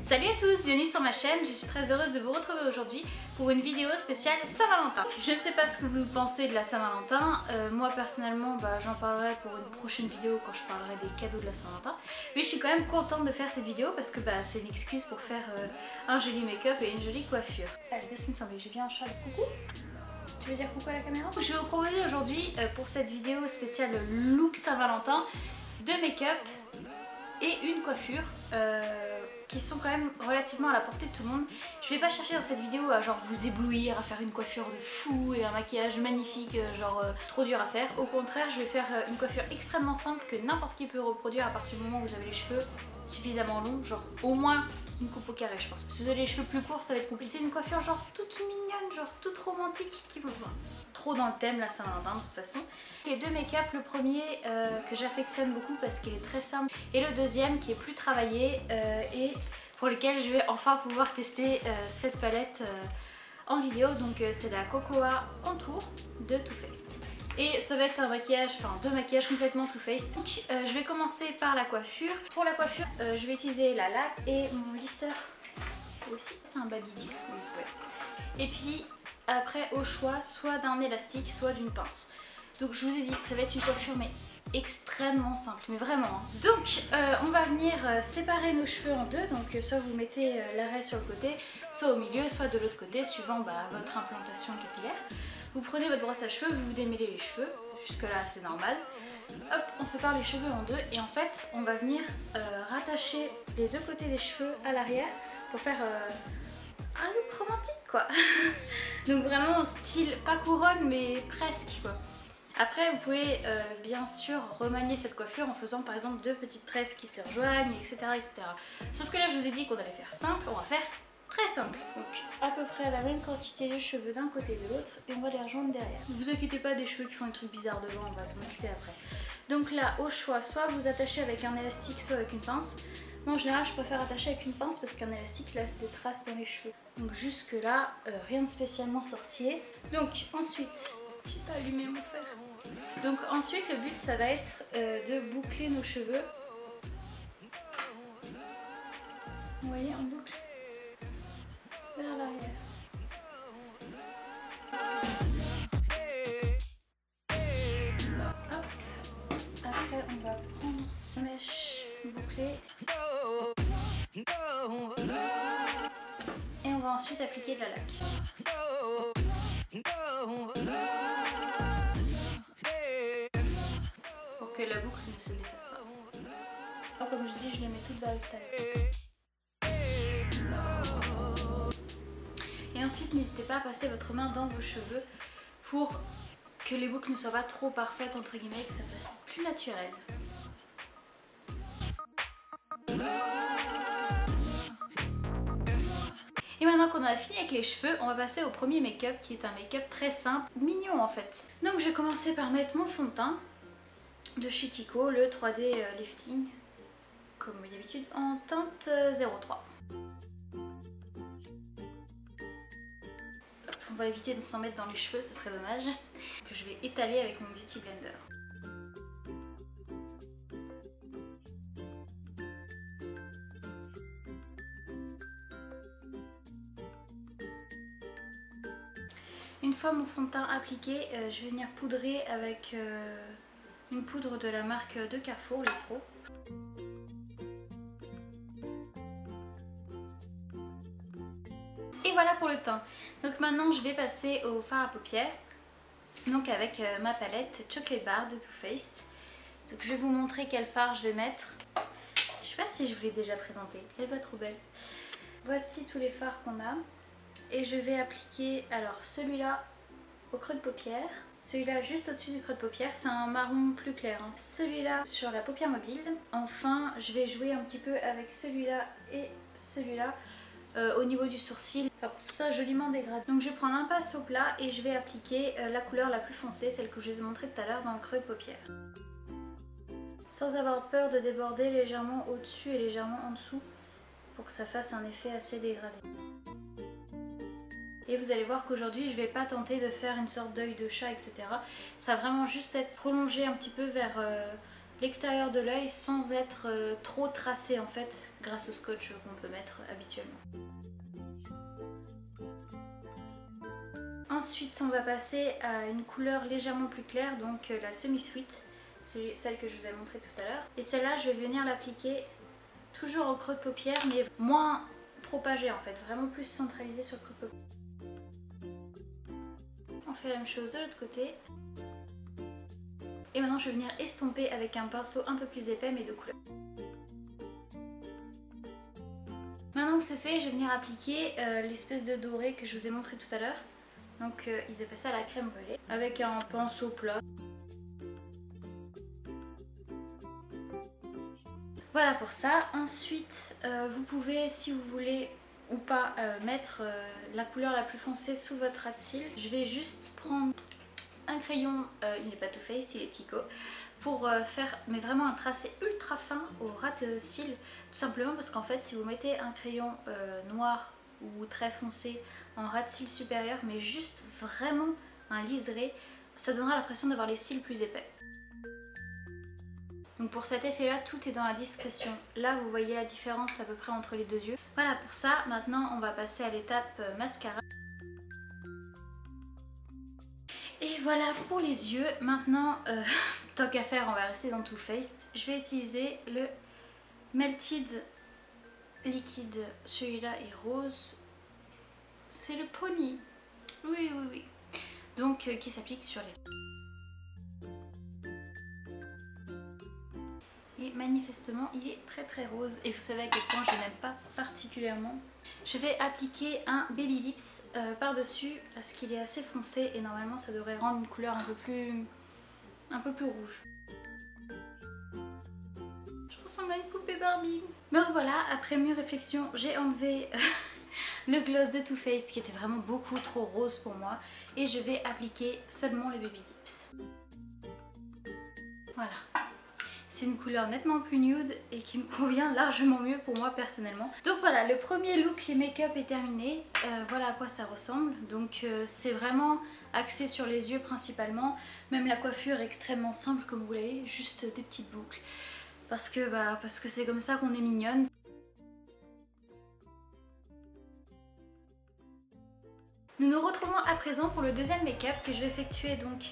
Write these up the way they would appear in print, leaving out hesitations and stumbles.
Salut à tous, bienvenue sur ma chaîne, je suis très heureuse de vous retrouver aujourd'hui pour une vidéo spéciale Saint-Valentin. Je ne sais pas ce que vous pensez de la Saint-Valentin, moi personnellement j'en parlerai pour une prochaine vidéo quand je parlerai des cadeaux de la Saint-Valentin. Mais je suis quand même contente de faire cette vidéo parce que c'est une excuse pour faire un joli make-up et une jolie coiffure. Allez, laisse-moi me sembler, j'ai bien un chat, coucou. Tu veux dire coucou à la caméra? Je vais vous proposer aujourd'hui pour cette vidéo spéciale look Saint-Valentin, deux make-up et une coiffure qui sont quand même relativement à la portée de tout le monde. Je vais pas chercher dans cette vidéo à genre vous éblouir, à faire une coiffure de fou et un maquillage magnifique trop dur à faire. Au contraire, je vais faire une coiffure extrêmement simple que n'importe qui peut reproduire à partir du moment où vous avez les cheveux suffisamment longs, genre au moins une coupe au carré je pense. Si vous avez les cheveux plus courts ça va être compliqué. C'est une coiffure genre toute mignonne, genre toute romantique qui vont trop dans le thème la Saint-Valentin de toute façon. Les deux make-up, le premier que j'affectionne beaucoup parce qu'il est très simple et le deuxième qui est plus travaillé et pour lequel je vais enfin pouvoir tester cette palette en vidéo. Donc c'est la Cocoa Contour de Too Faced. Et ça va être un maquillage, deux maquillages complètement Too Faced. Donc je vais commencer par la coiffure. Pour la coiffure, je vais utiliser la laque et mon lisseur aussi. C'est un baby lisse, vous trouvez. Et puis après au choix, soit d'un élastique, soit d'une pince. Donc je vous ai dit, ça va être une coiffure mais extrêmement simple, mais vraiment. Donc on va venir séparer nos cheveux en deux. Donc soit vous mettez l'arrêt sur le côté, soit au milieu, soit de l'autre côté, suivant votre implantation capillaire. Vous prenez votre brosse à cheveux, vous démêlez les cheveux, jusque là c'est normal. Hop, on sépare les cheveux en deux et en fait on va venir rattacher les deux côtés des cheveux à l'arrière pour faire un look romantique quoi. Donc vraiment style, pas couronne mais presque quoi. Après vous pouvez bien sûr remanier cette coiffure en faisant par exemple deux petites tresses qui se rejoignent, etc., etc. Sauf que là je vous ai dit qu'on allait faire simple, on va faire très simple. Donc à peu près la même quantité de cheveux d'un côté et de l'autre et on va les rejoindre derrière. Ne vous inquiétez pas des cheveux qui font des trucs bizarres devant, on va s'en occuper après. Donc là au choix, soit vous attachez avec un élastique, soit avec une pince. Moi en général je préfère attacher avec une pince parce qu'un élastique laisse des traces dans les cheveux. Donc jusque là rien de spécialement sorcier. Donc ensuite, j'ai pas allumé mon fer. Donc ensuite le but ça va être de boucler nos cheveux. Vous voyez, on boucle vers l'arrière. Hop. Après on va prendre une mèche bouclée. Et on va ensuite appliquer de la laque. Pour que la boucle ne se défasse pas. Comme je dis, je les mets toutes vers l'extérieur. Et ensuite, n'hésitez pas à passer votre main dans vos cheveux pour que les boucles ne soient pas trop parfaites, entre guillemets, que ça fasse plus naturel. Et maintenant qu'on a fini avec les cheveux, on va passer au premier make-up qui est un make-up très simple, mignon en fait. Donc je vais commencer par mettre mon fond de teint de chez Kiko, le 3D Lifting, comme d'habitude, en teinte 03. On va éviter de s'en mettre dans les cheveux, ce serait dommage. Que je vais étaler avec mon Beauty Blender. Une fois mon fond de teint appliqué, je vais venir poudrer avec une poudre de la marque de Carrefour, les Pro. Et voilà pour le teint. Donc maintenant je vais passer au fard à paupières. Donc avec ma palette Chocolate Bar de Too Faced. Donc je vais vous montrer quel fard je vais mettre. Je sais pas si je vous l'ai déjà présenté, elle va trop belle. Voici tous les fards qu'on a. Et je vais appliquer alors celui-là au creux de paupière, celui-là juste au-dessus du creux de paupière, c'est un marron plus clair, hein. Celui-là sur la paupière mobile. Enfin je vais jouer un petit peu avec celui-là et celui-là au niveau du sourcil, pour que ce soit joliment dégradé. Donc je vais prendre un pinceau plat et je vais appliquer la couleur la plus foncée, celle que je vous ai montrée tout à l'heure dans le creux de paupière. Sans avoir peur de déborder légèrement au-dessus et légèrement en dessous pour que ça fasse un effet assez dégradé. Et vous allez voir qu'aujourd'hui je vais pas tenter de faire une sorte d'œil de chat, etc. Ça va vraiment juste être prolongé un petit peu vers l'extérieur de l'œil sans être trop tracé en fait grâce au scotch qu'on peut mettre habituellement. Ensuite on va passer à une couleur légèrement plus claire, donc la semi-sweet, celle que je vous ai montrée tout à l'heure. Et celle-là je vais venir l'appliquer toujours au creux de paupière mais moins propagée en fait, vraiment plus centralisée sur le creux de paupière. On fait la même chose de l'autre côté. Et maintenant je vais venir estomper avec un pinceau un peu plus épais mais de couleur. Maintenant que c'est fait, je vais venir appliquer l'espèce de doré que je vous ai montré tout à l'heure. Donc ils appellent ça la crème brûlée, avec un pinceau plat. Voilà pour ça. Ensuite, vous pouvez, si vous voulez ou pas, mettre la couleur la plus foncée sous votre ras de cils. Je vais juste prendre un crayon, il n'est pas Too Faced, il est de Kiko, pour faire mais vraiment un tracé ultra fin au ras de cils. Tout simplement parce qu'en fait, si vous mettez un crayon noir ou très foncé en ras de cils supérieur, mais juste vraiment un liseré, ça donnera l'impression d'avoir les cils plus épais. Donc pour cet effet là, tout est dans la discrétion. Là vous voyez la différence à peu près entre les deux yeux. Voilà pour ça. Maintenant on va passer à l'étape mascara. Et voilà pour les yeux. Maintenant tant qu'à faire on va rester dans Too Faced. Je vais utiliser le Melted liquide. Celui-là est rose. C'est le Pony. Oui oui oui. Donc qui s'applique sur les... Et manifestement il est très très rose et vous savez à quel point je n'aime pas particulièrement. Je vais appliquer un Baby Lips par dessus parce qu'il est assez foncé et normalement ça devrait rendre une couleur un peu plus rouge. Je ressemble à une poupée Barbie. Mais voilà, après mûre réflexion, j'ai enlevé le gloss de Too Faced qui était vraiment beaucoup trop rose pour moi et je vais appliquer seulement le Baby Lips. Voilà. C'est une couleur nettement plus nude et qui me convient largement mieux pour moi personnellement. Donc voilà, le premier look make-up est terminé. Voilà à quoi ça ressemble. Donc c'est vraiment axé sur les yeux principalement. Même la coiffure est extrêmement simple comme vous voyez, juste des petites boucles. Parce que c'est comme ça qu'on est mignonne. Nous nous retrouvons à présent pour le deuxième make-up que je vais effectuer donc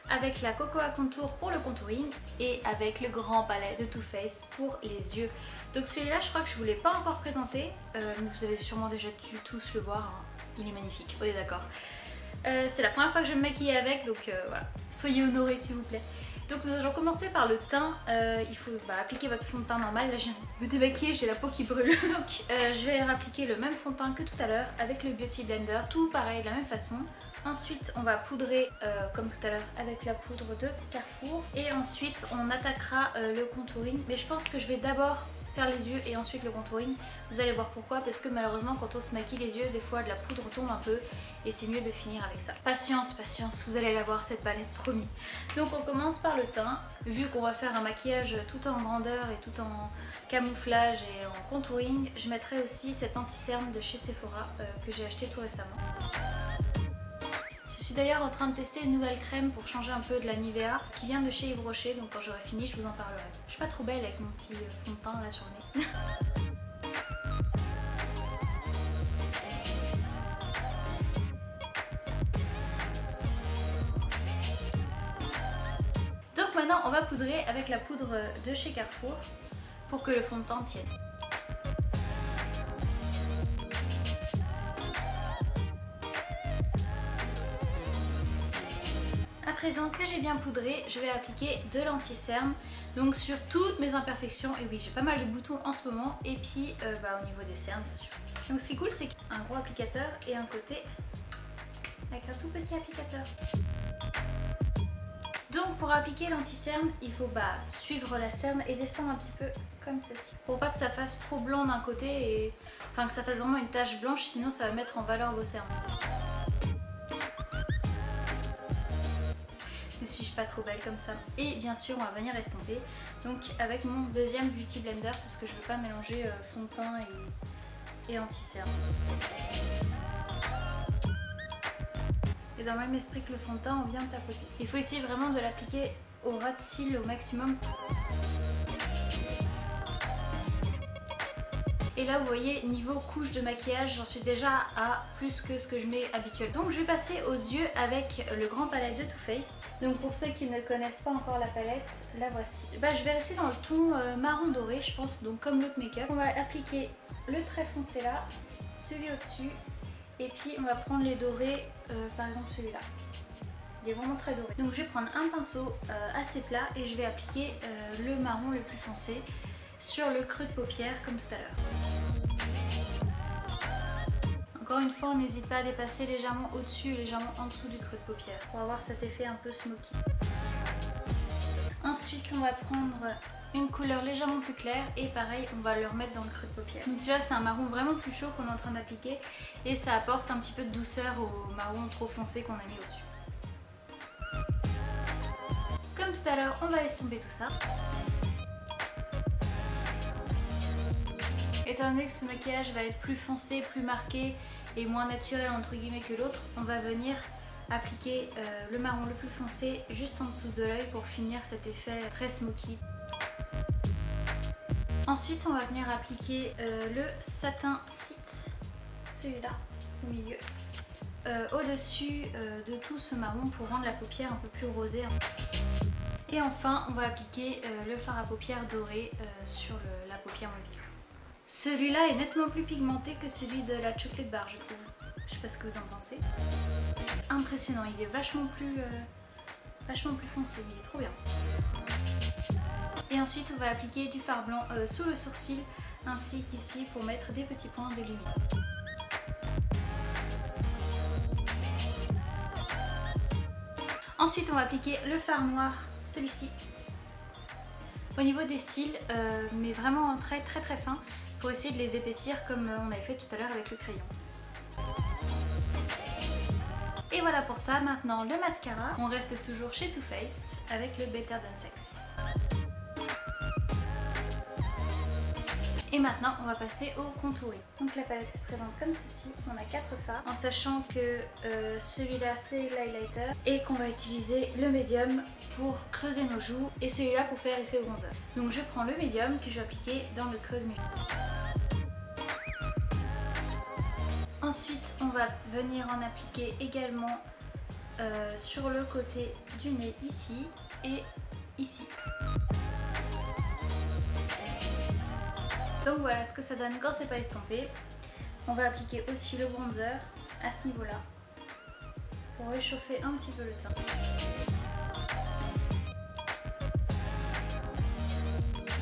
avec la Cocoa Contour pour le contouring et avec le grand palette de Too Faced pour les yeux. Donc celui-là je crois que je ne vous l'ai pas encore présenté, mais vous avez sûrement déjà dû tous le voir, hein. Il est magnifique, on est d'accord. C'est la première fois que je vais me maquiller avec, donc voilà, soyez honorés s'il vous plaît. Donc nous allons commencer par le teint. Il faut appliquer votre fond de teint normal. Là je viens de me démaquiller, j'ai la peau qui brûle. Donc je vais appliquer le même fond de teint que tout à l'heure avec le Beauty Blender, tout pareil de la même façon. Ensuite on va poudrer comme tout à l'heure avec la poudre de Carrefour. Et ensuite on attaquera le contouring. Mais je pense que je vais d'abord faire les yeux et ensuite le contouring. Vous allez voir pourquoi, parce que malheureusement quand on se maquille les yeux, des fois de la poudre tombe un peu et c'est mieux de finir avec ça. Patience, patience, vous allez la voir cette palette, promis. Donc on commence par le teint. Vu qu'on va faire un maquillage tout en grandeur et tout en camouflage et en contouring, je mettrai aussi cet anti-cerne de chez Sephora que j'ai acheté tout récemment. Je suis d'ailleurs en train de tester une nouvelle crème pour changer un peu de la Nivea qui vient de chez Yves Rocher, donc quand j'aurai fini je vous en parlerai. Je suis pas trop belle avec mon petit fond de teint là sur le nez. Donc maintenant on va poudrer avec la poudre de chez Carrefour pour que le fond de teint tienne. À présent que j'ai bien poudré, je vais appliquer de l'anti-cerne donc sur toutes mes imperfections. Et oui, j'ai pas mal de boutons en ce moment et puis au niveau des cernes bien sûr. Donc ce qui est cool c'est qu'il y a un gros applicateur et un côté avec un tout petit applicateur. Donc pour appliquer l'anti-cerne, il faut suivre la cerne et descendre un petit peu comme ceci. Pour pas que ça fasse trop blanc d'un côté et que ça fasse vraiment une tache blanche, sinon ça va mettre en valeur vos cernes. Ne suis-je pas trop belle comme ça? Et bien sûr on va venir estomper donc avec mon deuxième Beauty Blender parce que je veux pas mélanger fond de teint et anti-cerne. Et dans le même esprit que le fond de teint, on vient tapoter. Il faut essayer vraiment de l'appliquer au ras de cils au maximum. Et là vous voyez, niveau couche de maquillage, j'en suis déjà à plus que ce que je mets habituellement. Donc je vais passer aux yeux avec le grand palette de Too Faced. Donc pour ceux qui ne connaissent pas encore la palette, la voici. Je vais rester dans le ton marron doré je pense, donc comme l'autre make-up. On va appliquer le trait foncé là, celui au-dessus, et puis on va prendre les dorés, par exemple celui-là. Il est vraiment très doré. Donc je vais prendre un pinceau assez plat et je vais appliquer le marron le plus foncé sur le creux de paupière comme tout à l'heure. Encore une fois, on n'hésite pas à dépasser légèrement au-dessus et légèrement en dessous du creux de paupière pour avoir cet effet un peu smoky. Ensuite, on va prendre une couleur légèrement plus claire et pareil, on va le remettre dans le creux de paupière. Donc celui-là, c'est un marron vraiment plus chaud qu'on est en train d'appliquer et ça apporte un petit peu de douceur au marron trop foncé qu'on a mis au-dessus. Comme tout à l'heure, on va estomper tout ça. Étant donné que ce maquillage va être plus foncé, plus marqué et moins naturel entre guillemets que l'autre, on va venir appliquer le marron le plus foncé juste en dessous de l'œil pour finir cet effet très smoky. Ensuite on va venir appliquer le satin Cite, celui-là au milieu, au-dessus de tout ce marron pour rendre la paupière un peu plus rosée. Et enfin on va appliquer le fard à paupières doré sur la paupière mobile. Celui-là est nettement plus pigmenté que celui de la Chocolate Bar, je trouve. Je sais pas ce que vous en pensez. Impressionnant, il est vachement plus foncé, il est trop bien. Et ensuite on va appliquer du fard blanc sous le sourcil ainsi qu'ici pour mettre des petits points de lumière. Ensuite on va appliquer le fard noir, celui-ci, au niveau des cils, mais vraiment en très fin, pour essayer de les épaissir comme on avait fait tout à l'heure avec le crayon. Et voilà pour ça. Maintenant le mascara, on reste toujours chez Too Faced avec le Better Than Sex. Et maintenant on va passer au contouring. Donc la palette se présente comme ceci, on a 4 fards, en sachant que celui-là c'est l'highlighter et qu'on va utiliser le médium pour creuser nos joues et celui-là pour faire effet bronzer. Donc je prends le médium que je vais appliquer dans le creux de mes joues. Ensuite on va venir en appliquer également sur le côté du nez ici et ici. Donc voilà ce que ça donne quand c'est pas estompé. On va appliquer aussi le bronzer à ce niveau-là pour réchauffer un petit peu le teint.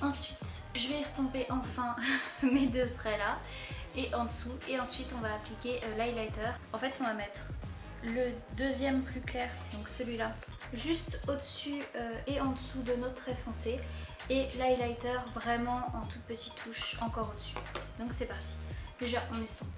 Ensuite, je vais estomper enfin mes deux traits là et en dessous. Et ensuite, on va appliquer l'highlighter. En fait, on va mettre le deuxième plus clair, donc celui-là, juste au-dessus et en dessous de notre trait foncé. Et l'highlighter vraiment en toute petite touche encore au-dessus. Donc c'est parti. Déjà, on estompe.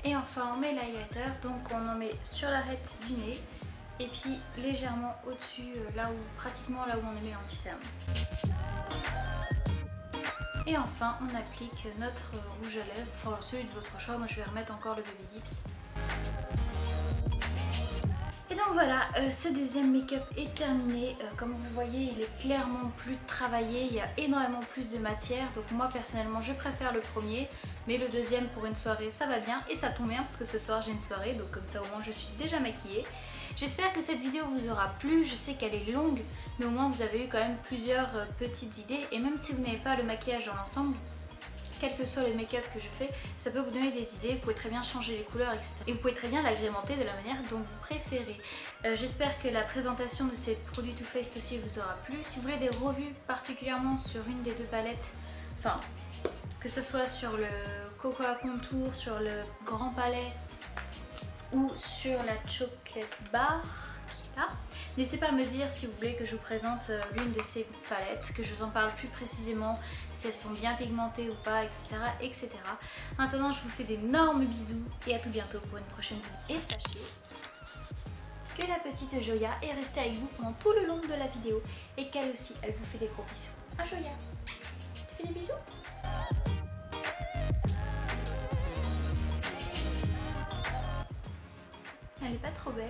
Et enfin on met l'highlighter, donc on en met sur l'arête du nez et puis légèrement au-dessus, pratiquement là où on a mis l'anti-cerne. Et enfin on applique notre rouge à lèvres, enfin celui de votre choix, moi je vais remettre encore le Baby Lips. Et donc voilà, ce deuxième make-up est terminé. Comme vous le voyez, il est clairement plus travaillé, il y a énormément plus de matière. Donc moi personnellement je préfère le premier, mais le deuxième pour une soirée ça va bien. Et ça tombe bien parce que ce soir j'ai une soirée, donc comme ça au moins je suis déjà maquillée. J'espère que cette vidéo vous aura plu, je sais qu'elle est longue, mais au moins vous avez eu quand même plusieurs petites idées. Et même si vous n'avez pas le maquillage dans l'ensemble, quel que soit le make-up que je fais, ça peut vous donner des idées, vous pouvez très bien changer les couleurs, etc. Et vous pouvez très bien l'agrémenter de la manière dont vous préférez. J'espère que la présentation de ces produits Too Faced aussi vous aura plu. Si vous voulez des revues particulièrement sur une des deux palettes, enfin que ce soit sur le Cocoa Contour, sur le Grand Palais ou sur la Chocolate Bar, n'hésitez pas à me dire si vous voulez que je vous présente l'une de ces palettes, que je vous en parle plus précisément, si elles sont bien pigmentées ou pas, etc. etc. Maintenant je vous fais d'énormes bisous et à tout bientôt pour une prochaine vidéo. Et sachez que la petite Joya est restée avec vous pendant tout le long de la vidéo et qu'elle aussi elle vous fait des gros bisous. À Joya! te fais des bisous. Elle est pas trop belle.